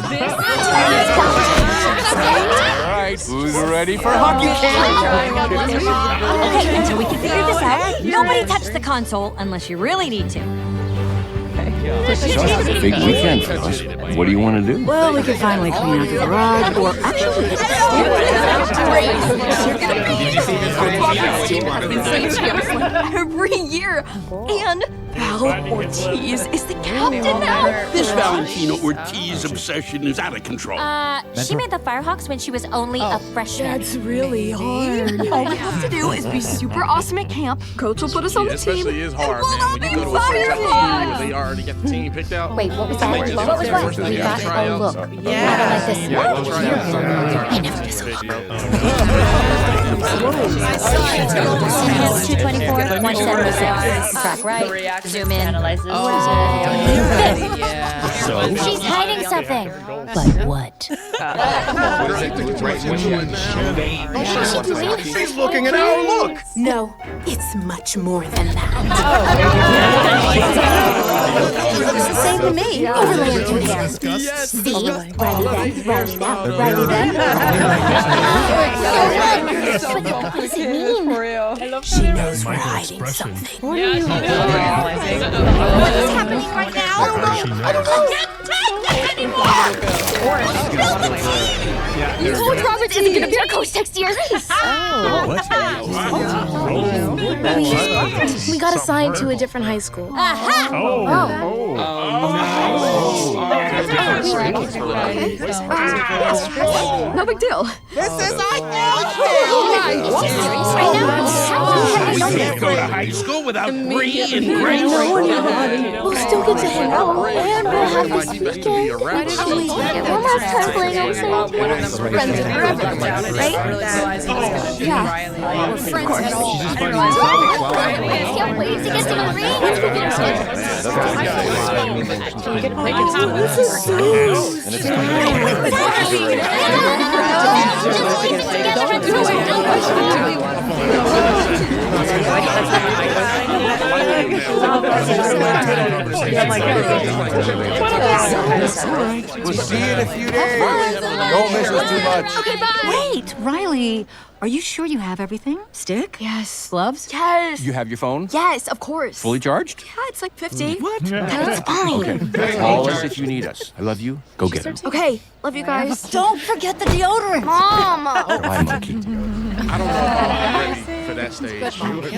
All right, who's ready for hockey camp? Okay, until we can figure this out, nobody touch the console unless you really need to. It's a big weekend for us. What do you want to do? Well, we could finally clean out the garage, or actually, every year. And Val Ortiz is the captain now. This Valentino Ortiz obsession is out of control. She made the Firehawks when she was only a freshman. that's really hard. All we have to do is be super awesome at camp. Coach will put us on the team. Especially is hard, and man. When you go to a certain type of school where they already got the team picked out. Wait, what was that? What was what? We got, oh, look. Yeah. I don't like this. I never miss a look. 224, 176. Track right, zoom in. She's hiding something. But what? She's looking at our look. No, it's much more than that. Looks the same to me. Overlay of two hairs. See? Riley then, Riley now, Riley then. What does it mean? She knows we're hiding something. What is happening right now? I don't know. Coach Roberts isn't going to be our coach next year. We got assigned to a different high school. No big deal. This is Right now? Can't go to high school without Bree and Grace. We'll still get to hang out, and we'll have this weekend. One last time playing outside. Friends forever, right? Yeah. We're friends at all. Can't wait to get to the ring. This is so We'll see you in a few days. Don't miss us too much. Okay, bye. Wait, Riley, are you sure you have everything? Stick? Yes. Gloves? Yes. You have your phone? Yes, of course. Fully charged? Yeah, it's like 50. What? That's fine. Okay. Call us if you need us. I love you. Go get them. Okay, love you guys. Don't forget the deodorant. Mom. Bye, monkey. I don't know if I'm ready for that stage. When it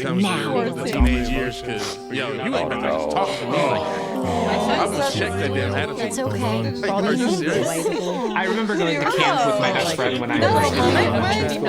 comes to the teenage years, because, yo, you ain't been just talking to me like that. I must check that damn attitude. It's okay. Like, are you serious? I remember going to camp with my best friend when I was